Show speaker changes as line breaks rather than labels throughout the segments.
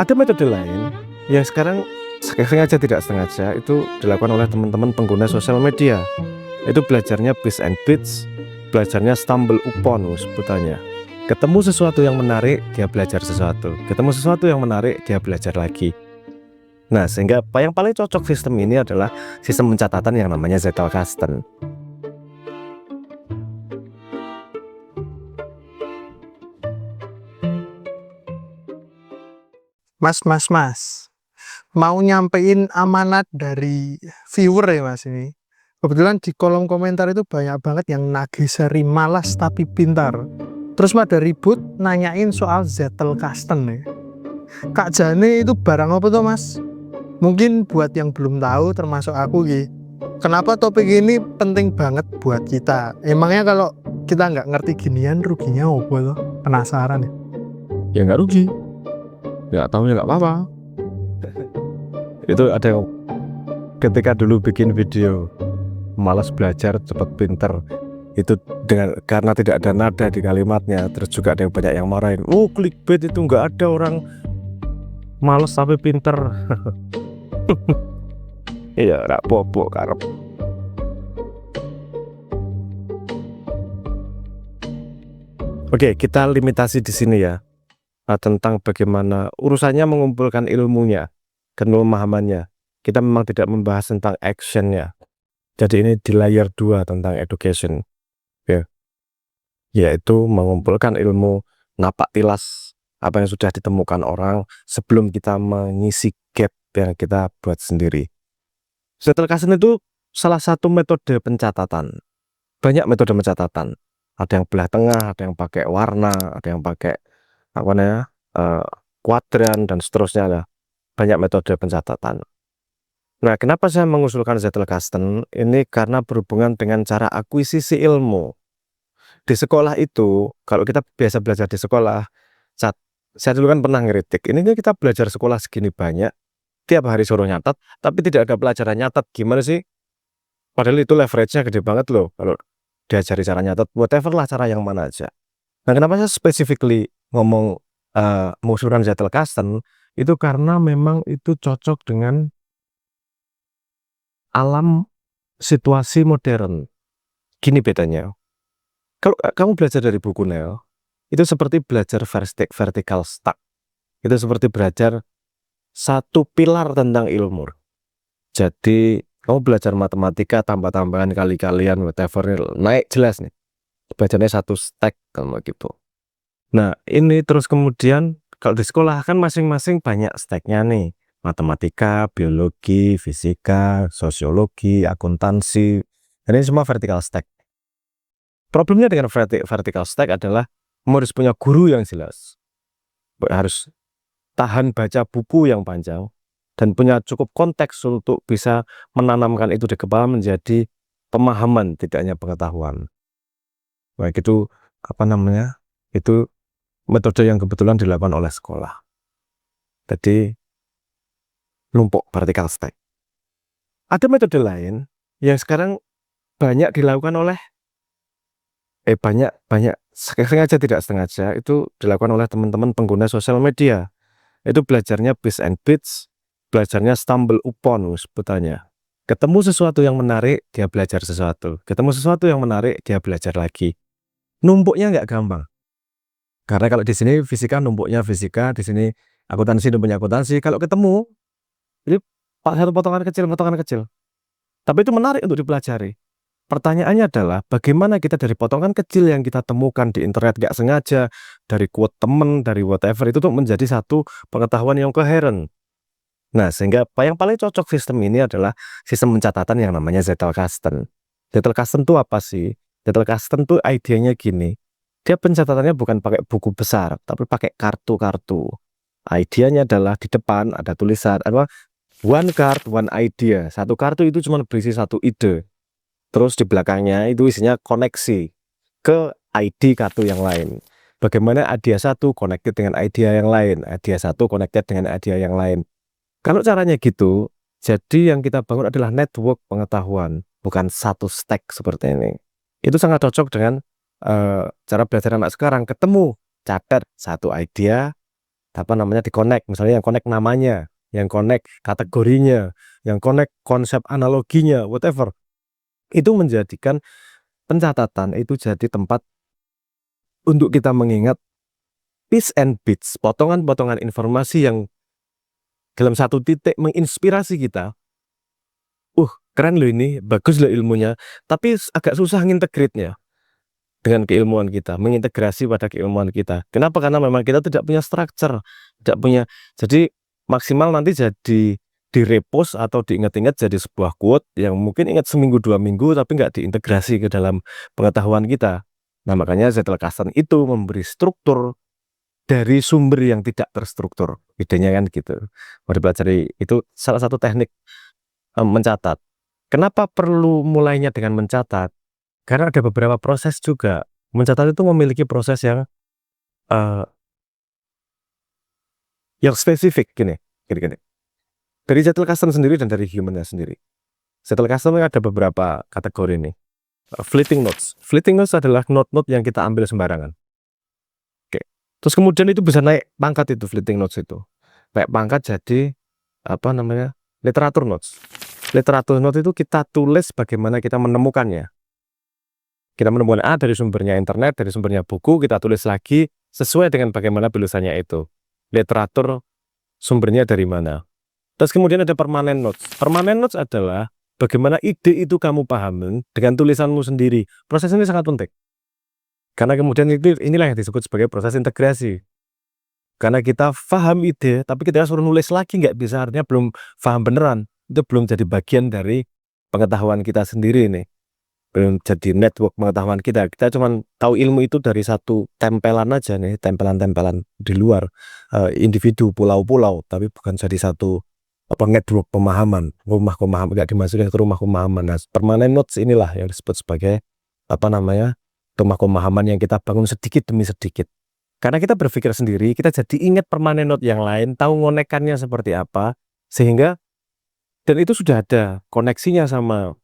Ada metode lain yang sekarang sengaja tidak sengaja itu dilakukan oleh teman-teman pengguna sosial media. Itu belajarnya Bits and Bits, belajarnya Stumble Upon sebutannya. Ketemu sesuatu yang menarik, dia belajar sesuatu. Ketemu sesuatu yang menarik, dia belajar lagi. Nah, sehingga yang paling cocok sistem ini adalah sistem pencatatan yang namanya Zettelkasten.
Mas, mau nyampein amanat dari viewer ya Mas ini. Kebetulan di kolom komentar itu banyak banget yang nagih seri malas tapi pintar. Terus pada ribut nanyain soal Zettelkasten nih. Kak Jane itu barang apa tuh Mas? Mungkin buat yang belum tahu termasuk aku gitu. Kenapa topik ini penting banget buat kita? Emangnya kalau kita nggak ngerti ginian ruginya apa tuh? Penasaran ya?
Ya nggak rugi, nggak tahu ya nggak apa-apa. Itu ada yang ketika dulu bikin video malas belajar cepet pinter, itu karena tidak ada nada di kalimatnya. Terus juga ada yang banyak yang marahin, oh clickbait itu nggak ada orang malas tapi pinter. Iya nggak bobo karep. Oke, kita limitasi di sini ya, tentang bagaimana urusannya mengumpulkan ilmunya dan pemahamannya. Kita memang tidak membahas tentang actionnya. Jadi ini di layer 2 tentang education ya, yaitu mengumpulkan ilmu, napak tilas apa yang sudah ditemukan orang sebelum kita mengisi gap yang kita buat sendiri. Zettelkasten itu salah satu metode pencatatan. Banyak metode pencatatan. Ada yang belah tengah, ada yang pakai warna, ada yang pakai apa namanya, kuadran dan seterusnya lah. Banyak metode pencatatan. Nah, kenapa saya mengusulkan Zettelkasten? Ini karena berhubungan dengan cara akuisisi ilmu. Di sekolah itu, kalau kita biasa belajar di sekolah, saya dulu kan pernah ngeritik, ini kan kita belajar sekolah segini banyak, tiap hari suruh nyatat, tapi tidak ada pelajaran nyatat. Gimana sih? Padahal itu leverage-nya gede banget loh, kalau diajari cara nyatat, whatever lah cara yang mana aja. Nah, kenapa saya specifically ngomong mengusulkan Zettelkasten? Itu karena memang itu cocok dengan alam situasi modern. Gini bedanya, kalau kamu belajar dari buku Neo, itu seperti belajar vertical stack. Itu seperti belajar satu pilar tentang ilmu. Jadi kamu belajar matematika, tambah-tambahan, kali-kalian, whatever, naik jelas nih. Belajarnya satu stack kalau gitu. Nah, ini terus kemudian kalau di sekolah kan masing-masing banyak stacknya nih. Matematika, biologi, fisika, sosiologi, akuntansi. Ini semua vertical stack. Problemnya dengan vertical stack adalah kamu harus punya guru yang jelas. Harus tahan baca buku yang panjang dan punya cukup konteks untuk bisa menanamkan itu di kepala menjadi pemahaman, tidak hanya pengetahuan. Baik itu apa namanya? Itu metode yang kebetulan dilakukan oleh sekolah. Jadi numpuk vertical stack. Ada metode lain yang sekarang banyak dilakukan oleh banyak sengaja tidak sengaja itu dilakukan oleh teman-teman pengguna sosial media. Itu belajarnya Bits and Bits, belajarnya Stumble Upon sebutannya. Ketemu sesuatu yang menarik, dia belajar sesuatu. Ketemu sesuatu yang menarik, dia belajar lagi. Numpuknya nggak gampang. Karena kalau di sini fisika numpuknya fisika, di sini akuntansi numpuknya akuntansi. Kalau ketemu, ini satu potongan kecil. Tapi itu menarik untuk dipelajari. Pertanyaannya adalah bagaimana kita dari potongan kecil yang kita temukan di internet gak sengaja, dari quote temen, dari whatever, itu tuh menjadi satu pengetahuan yang koheren. Nah, sehingga yang paling cocok sistem ini adalah sistem pencatatan yang namanya Zettelkasten. Zettelkasten itu apa sih? Zettelkasten tuh idenya gini. Dia pencatatannya bukan pakai buku besar, tapi pakai kartu-kartu. Idenya adalah di depan ada tulisan apa? One card, one idea. Satu kartu itu cuma berisi satu ide. Terus di belakangnya itu isinya koneksi ke ID kartu yang lain. Bagaimana idea satu connected dengan idea yang lain, idea satu connected dengan idea yang lain. Kalau caranya gitu, jadi yang kita bangun adalah network pengetahuan, bukan satu stack seperti ini. Itu sangat cocok dengan cara belajar anak sekarang. Ketemu, catat satu idea, apa namanya, di-connect, misalnya yang connect namanya, yang connect kategorinya, yang connect konsep analoginya, whatever. Itu menjadikan pencatatan itu jadi tempat untuk kita mengingat bits and bits, potongan-potongan informasi yang dalam satu titik menginspirasi kita. Keren loh ini, bagus loh ilmunya, tapi agak susah ngintegrate-nya dengan keilmuan kita, mengintegrasi pada keilmuan kita. Kenapa? Karena memang kita tidak punya structure, tidak punya. Jadi maksimal nanti jadi direpost atau diingat-ingat jadi sebuah quote yang mungkin ingat seminggu 2 minggu, tapi nggak diintegrasi ke dalam pengetahuan kita. Nah, makanya Zettelkasten itu memberi struktur dari sumber yang tidak terstruktur. Idenya kan gitu. Mau dipelajari, itu salah satu teknik mencatat. Kenapa perlu mulainya dengan mencatat? Karena ada beberapa proses juga. Mencatat itu memiliki proses yang spesifik gini. Dari Zettelkasten sendiri dan dari human-nya sendiri. Zettelkasten ada beberapa kategori nih. Fleeting notes. Fleeting notes adalah note-note yang kita ambil sembarangan. Oke. Terus kemudian itu bisa naik pangkat itu fleeting notes itu. Naik pangkat jadi apa namanya? Literatur notes. Literatur notes itu kita tulis bagaimana kita menemukannya. Kita menemukan dari sumbernya internet, dari sumbernya buku, kita tulis lagi sesuai dengan bagaimana tulisannya itu. Literatur sumbernya dari mana. Terus kemudian ada permanent notes. Permanent notes adalah bagaimana ide itu kamu pahami dengan tulisanmu sendiri. Proses ini sangat penting. Karena kemudian inilah yang disebut sebagai proses integrasi. Karena kita paham ide, tapi kita suruh nulis lagi nggak bisa, artinya belum paham beneran. Itu belum jadi bagian dari pengetahuan kita sendiri nih. Belum jadi network pengetahuan kita. Kita cuma tahu ilmu itu dari satu tempelan aja nih, tempelan-tempelan di luar individu, pulau-pulau, tapi bukan jadi satu network pemahaman, rumah pemahaman, nggak dimasukin ke rumah pemahaman. Nah, permanent notes inilah yang disebut sebagai rumah pemahaman yang kita bangun sedikit demi sedikit. Karena kita berpikir sendiri, kita jadi ingat permanent note yang lain, tahu ngonekannya seperti apa, sehingga dan itu sudah ada koneksinya sama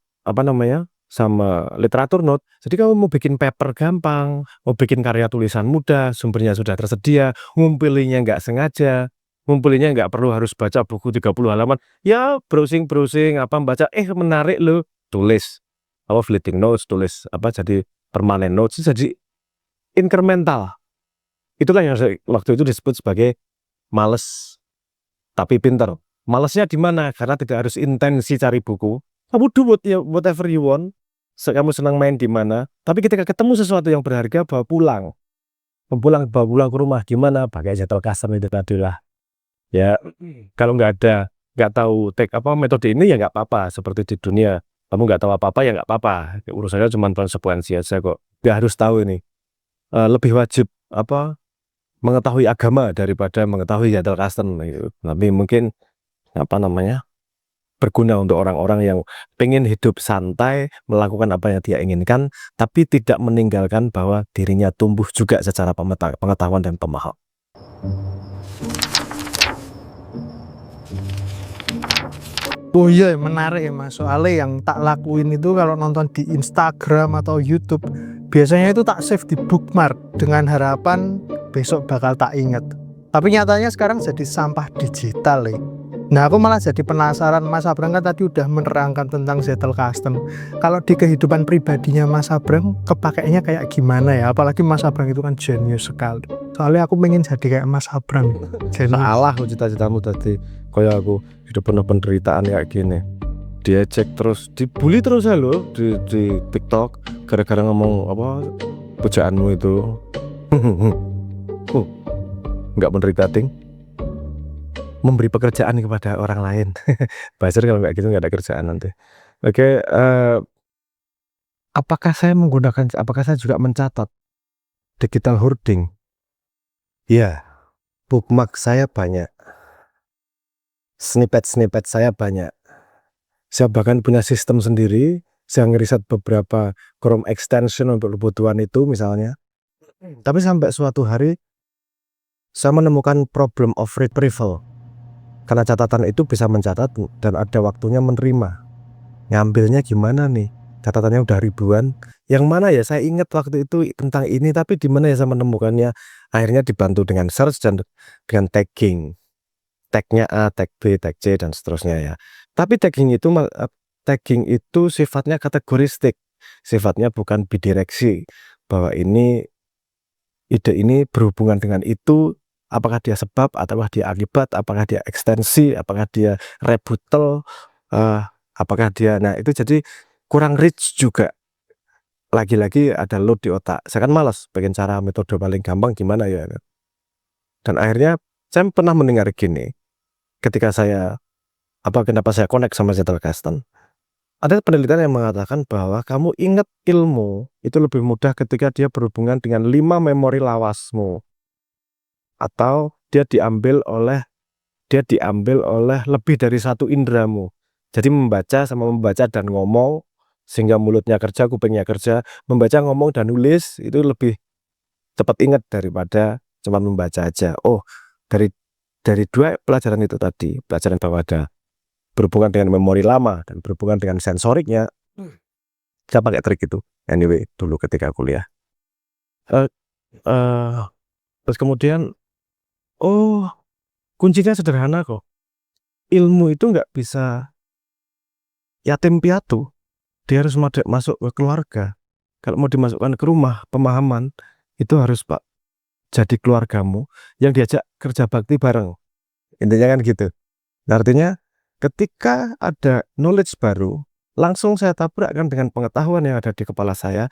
sama literatur note. Jadi kamu mau bikin paper gampang, mau bikin karya tulisan mudah, sumbernya sudah tersedia, ngumpulinnya nggak sengaja, ngumpulinnya nggak perlu harus baca buku 30 halaman, ya browsing baca, menarik loh, tulis fleeting notes, tulis jadi permanent notes, jadi incremental. Itulah yang waktu itu disebut sebagai males tapi pinter. Malesnya di mana? Karena tidak harus intensi cari buku. Kamu do whatever you want. Kamu senang main di mana. Tapi ketika ketemu sesuatu yang berharga, bawa pulang ke rumah. Gimana? Pakai Zettelkasten itu tadi lah. Ya, kalau nggak tahu metode ini ya nggak apa-apa. Seperti di dunia, kamu nggak tahu apa-apa ya nggak apa-apa. Urusannya cuma konsekuensi aja kok. Nggak harus tahu ini. Lebih wajib mengetahui agama daripada mengetahui Zettelkasten gitu. Tapi mungkin berguna untuk orang-orang yang pengen hidup santai, melakukan apa yang dia inginkan, tapi tidak meninggalkan bahwa dirinya tumbuh juga secara pengetahuan dan pemahaman.
Oh iya, menarik ya Mas. Soalnya yang tak lakuin itu kalau nonton di Instagram atau YouTube, biasanya itu tak save di bookmark dengan harapan besok bakal tak inget. Tapi nyatanya sekarang jadi sampah digital ya. Nah, aku malah jadi penasaran. Mas Abrang kan tadi udah menerangkan tentang Zettelkasten. Kalau di kehidupan pribadinya Mas Abrang, kepakainya kayak gimana ya? Apalagi Mas Abrang itu kan jenius sekali. Soalnya aku pengen jadi kayak Mas Abrang.
Salah cita-citamu tadi. Kayak aku hidup penuh penderitaan kayak gini. Diejek terus, dibully terus ya lo di TikTok gara-gara ngomong pujaanmu itu. Nggak menderita ting. Memberi pekerjaan kepada orang lain. Buzzer kalau nggak gitu nggak ada kerjaan nanti. Oke, apakah saya juga mencatat digital hoarding? Ya, bookmark saya banyak, snippet saya banyak. Saya bahkan punya sistem sendiri. Saya ngeriset beberapa Chrome extension untuk kebutuhan itu misalnya. Tapi sampai suatu hari saya menemukan problem of retrieval. Karena catatan itu bisa mencatat dan ada waktunya menerima. Ngambilnya gimana nih? catatannya udah ribuan. Yang mana ya saya ingat waktu itu tentang ini, tapi di mana ya saya menemukannya? Akhirnya dibantu dengan search dan dengan tagging. Tag-nya A, tag B, tag C dan seterusnya ya. Tapi tagging itu sifatnya kategoristik. Sifatnya bukan bidireksi bahwa ide ini berhubungan dengan itu, apakah dia sebab, apakah dia akibat, apakah dia ekstensi, apakah dia rebuttal, apakah dia, nah itu jadi kurang rich juga. Lagi-lagi ada load di otak. Saya kan malas bikin cara metode paling gampang gimana ya. Dan akhirnya saya pernah mendengar gini, ketika saya kenapa saya connect sama Zettelkasten. Ada penelitian yang mengatakan bahwa kamu ingat ilmu itu lebih mudah ketika dia berhubungan dengan 5 memori lawasmu, atau dia diambil oleh lebih dari satu indramu. Jadi membaca sama membaca dan ngomong, sehingga mulutnya kerja, kupingnya kerja, membaca, ngomong dan nulis itu lebih cepat ingat daripada cuma membaca aja. Oh, dari dua pelajaran itu tadi, pelajaran bahwa ada berhubungan dengan memori lama dan berhubungan dengan sensoriknya, saya pakai trik itu. Anyway, dulu ketika kuliah. Eh, eh, terus kemudian, oh, kuncinya sederhana kok. Ilmu itu nggak bisa yatim piatu. Dia harus masuk ke keluarga. Kalau mau dimasukkan ke rumah, pemahaman itu harus jadi keluargamu yang diajak kerja bakti bareng. Intinya kan gitu. Nah, artinya ketika ada knowledge baru, langsung saya tabrakkan dengan pengetahuan yang ada di kepala saya.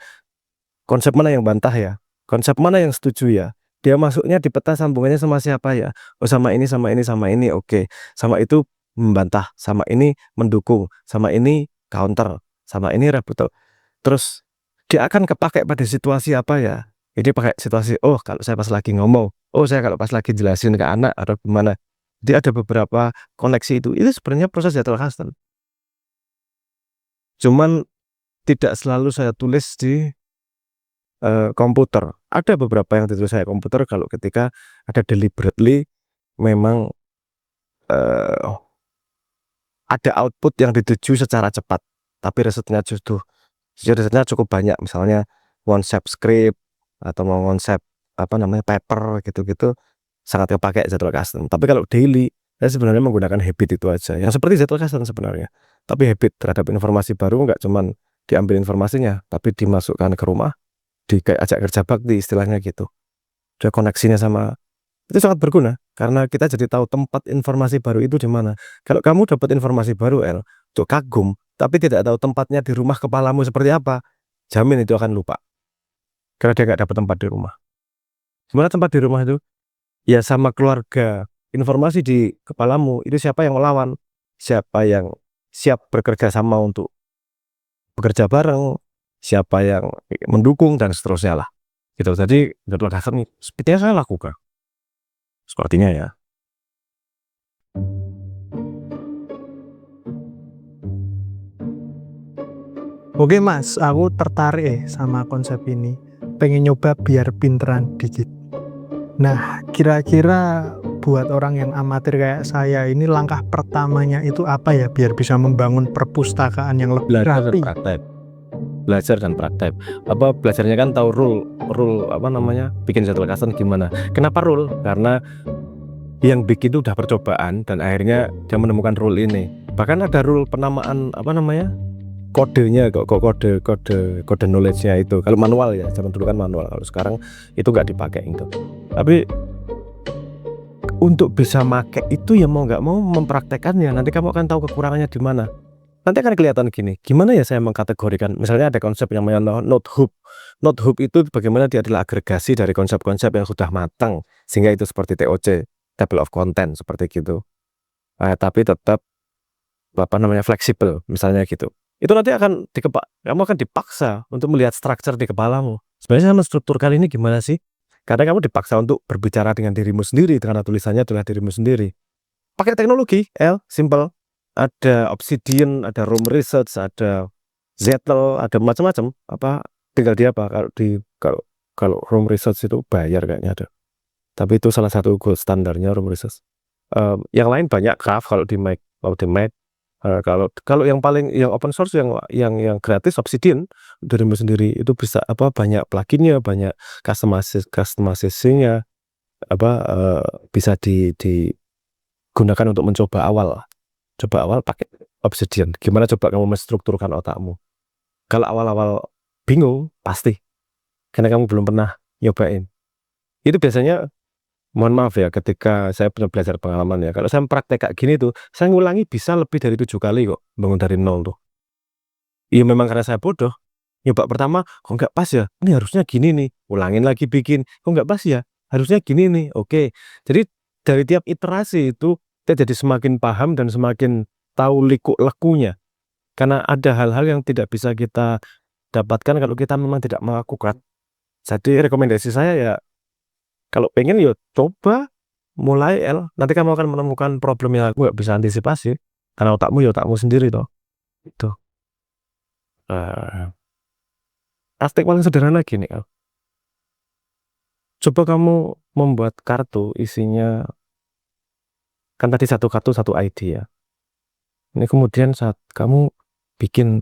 Konsep mana yang bantah ya? Konsep mana yang setuju ya? Dia masuknya di peta sambungannya sama siapa ya? Oh, sama ini, sama ini, sama ini. Oke. Sama itu membantah, sama ini mendukung, sama ini counter, sama ini rebuttal. Terus dia akan kepakai pada situasi apa ya? Ini pakai situasi, oh kalau saya pas lagi ngomong, oh saya kalau pas lagi jelasin ke anak atau gimana. Jadi ada beberapa koneksi itu. Itu sebenarnya proses Zettelkasten. Cuman tidak selalu saya tulis di komputer. Ada beberapa yang ditulis saya komputer kalau ketika ada deliberately memang ada output yang dituju secara cepat, tapi risetnya cukup banyak. Misalnya konsep script atau mau konsep paper gitu-gitu sangat kepake Zettelkasten. Tapi kalau daily saya sebenarnya menggunakan habit itu aja, yang seperti Zettelkasten sebenarnya. Tapi habit terhadap informasi baru nggak cuman diambil informasinya, tapi dimasukkan ke rumah, diajak kerja bakti istilahnya gitu. Dia koneksinya sama itu sangat berguna karena kita jadi tahu tempat informasi baru itu di mana. Kalau kamu dapat informasi baru untuk kagum, tapi tidak tahu tempatnya di rumah kepalamu seperti apa, jamin itu akan lupa. Karena dia nggak dapat tempat di rumah. Gimana tempat di rumah itu? Ya sama keluarga. Informasi di kepalamu itu siapa yang melawan, siapa yang siap bekerja sama untuk bekerja bareng, siapa yang mendukung dan seterusnya lah. Gitu. Jadi Zettelkasten sepertinya saya lakukan. Sepertinya ya.
Oke Mas, aku tertarik sama konsep ini. Pengen nyoba biar pinteran dikit. Nah, kira-kira buat orang yang amatir kayak saya ini langkah pertamanya itu apa ya biar bisa membangun perpustakaan yang lebih
Belajar dan
rapi?
praktek. Belajar dan praktek. Belajarnya kan tahu rule bikin Zettelkasten gimana. Kenapa rule? Karena yang bikin itu udah percobaan dan akhirnya dia menemukan rule ini. Bahkan ada rule penamaan kodenya kode knowledge-nya itu. Kalau manual ya, zaman dulu kan manual. Kalau sekarang itu nggak dipakai itu. Tapi untuk bisa make itu ya mau nggak mau mempraktekannya. Nanti kamu akan tahu kekurangannya di mana. Nanti akan kelihatan gini, gimana ya saya mengkategorikan. Misalnya ada konsep yang namanya node hub. Node hub itu bagaimana dia adalah agregasi dari konsep-konsep yang sudah matang, sehingga itu seperti TOC, table of content seperti gitu. Tapi tetap fleksibel misalnya gitu. Itu nanti kamu akan dipaksa untuk melihat struktur di kepalamu. Sebenarnya sama struktur kali ini gimana sih? Karena kamu dipaksa untuk berbicara dengan dirimu sendiri, karena tulisannya adalah dirimu sendiri. Pakai teknologi, simple. Ada Obsidian, ada Room Research, ada Zettel, ada macam-macam. Tinggal kalau Room Research itu bayar kayaknya ada. Tapi itu salah satu gold standarnya Room Research. Yang lain banyak Craft kalau di Mac. Kalau kalau yang open source yang gratis Obsidian dirimu sendiri itu bisa banyak plugin-nya, banyak customization-nya, bisa digunakan untuk mencoba awal. Coba awal pakai Obsidian. Gimana coba kamu menstrukturkan otakmu? Kalau awal-awal bingung, pasti. Karena kamu belum pernah nyobain. Itu biasanya, mohon maaf ya, ketika saya punya belajar pengalaman ya, kalau saya praktek kayak gini tuh, saya ngulangi bisa lebih dari 7 kali kok, bangun dari nol tuh. Iya memang karena saya bodoh. Nyoba pertama, kok nggak pas ya? Ini harusnya gini nih. Ulangin lagi bikin, kok nggak pas ya? Harusnya gini nih. Oke. Jadi dari tiap iterasi itu kita jadi semakin paham dan semakin tahu liku-lekunya. Karena ada hal-hal yang tidak bisa kita dapatkan kalau kita memang tidak melakukan. Jadi rekomendasi saya ya, kalau pengen ya coba mulai nanti kamu akan menemukan problem yang aku nggak bisa antisipasi. Karena otakmu ya otakmu sendiri toh. Itu. Aspek paling sederhana gini, Al. Coba kamu membuat kartu isinya, kan tadi satu kartu satu ID ya. Ini kemudian saat kamu bikin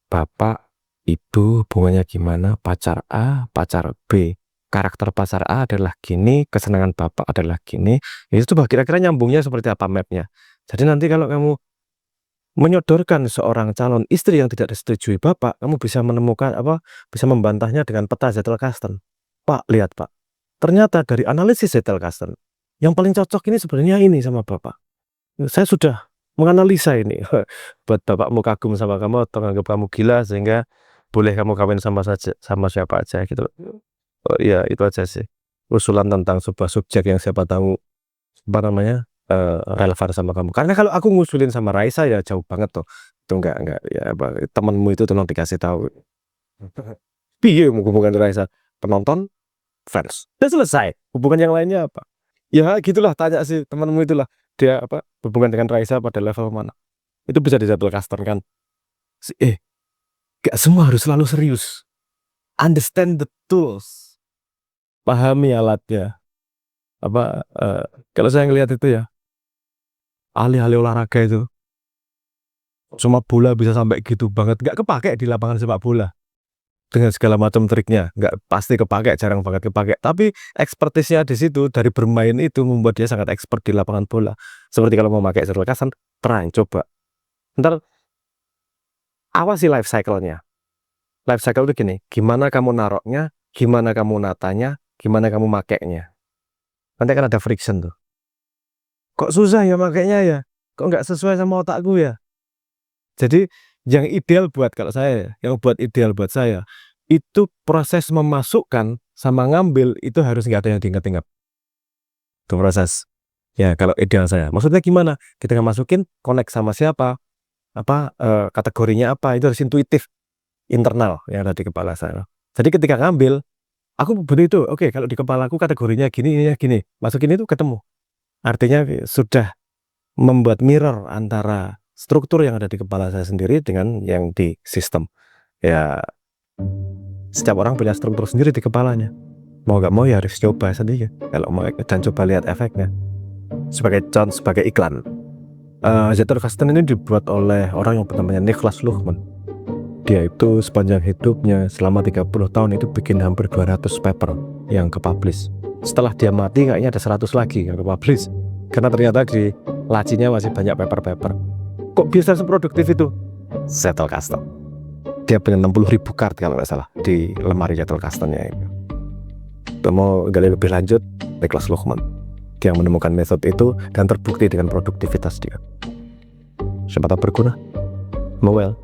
bapak, ibu, hubungannya gimana, pacar A, pacar B. Karakter pacar A adalah gini, kesenangan bapak adalah gini. Itu coba kira-kira nyambungnya seperti apa mapnya. Jadi nanti kalau kamu menyodorkan seorang calon istri yang tidak disetujui bapak, kamu bisa menemukan bisa membantahnya dengan peta Zettelkasten. Pak, lihat Pak, ternyata dari analisis Zettelkasten, yang paling cocok ini sebenarnya ini sama bapak. Saya sudah menganalisa ini. Buat bapakmu kagum sama kamu atau anggap kamu gila sehingga boleh kamu kawin sama siapa aja gitu. Oh, iya, itu aja sih. Usulan tentang sebuah subjek yang siapa tahu relevan sama kamu. Karena kalau aku ngusulin sama Raisa ya jauh banget tuh. Itu enggak ya temanmu itu tolong dikasih tahu. Piye hubungan Raisa? Penonton, fans. Udah selesai. Hubungan yang lainnya apa? Ya gitulah, tanya sih temanmu itulah. Dia hubungan dengan Raisa pada level mana? Itu bisa dijadwalkan kan. Gak semua harus selalu serius. Understand the tools. Pahami alatnya. Kalau saya ngelihat itu ya, ahli-ahli olahraga itu cuma bola bisa sampai gitu banget, nggak kepake di lapangan sepak bola dengan segala macam triknya, nggak pasti kepake, jarang banget kepake. Tapi ekspertisnya di situ, dari bermain itu membuat dia sangat expert di lapangan bola. Seperti kalau mau pakai Zettelkasten, try coba. Ntar awasi life cycle-nya. Life cycle itu gini, gimana kamu naroknya, gimana kamu natanya, gimana kamu makainya. Nanti kan ada friction tuh. Kok susah ya makainya ya? Kok nggak sesuai sama otakku ya? Jadi yang ideal kalau saya, yang buat ideal buat saya, itu proses memasukkan sama ngambil itu harus nggak ada yang diingat-ingat. Itu proses. Ya kalau ideal saya. Maksudnya gimana? Kita masukin, connect sama siapa, kategorinya apa, itu harus intuitif, internal yang ada di kepala saya. Jadi ketika ngambil, aku begitu, oke, kalau di kepala aku kategorinya gini, masukin itu ketemu. Artinya sudah membuat mirror antara struktur yang ada di kepala saya sendiri dengan yang di sistem. Ya, setiap orang punya struktur sendiri di kepalanya. Mau gak mau ya harus coba sendiri. Kalau mau dan coba lihat efeknya. Sebagai contoh, sebagai iklan. Zettelkasten ini dibuat oleh orang yang bernama Niklas Luhmann. Dia itu sepanjang hidupnya selama 30 tahun itu bikin hampir 200 paper yang ke-publish. Setelah dia mati kayaknya ada 100 lagi yang ke-publish. Karena ternyata di lacinya masih banyak paper-paper. Kok bisa seproduktif itu? Zettelkasten. Dia punya 60.000 kart kalau nggak salah di lemari Zettelkastennya itu. Mau gali lebih lanjut, Niklas Luhmann. Dia menemukan metode itu dan terbukti dengan produktivitas dia. Siapa tahu berguna. Well.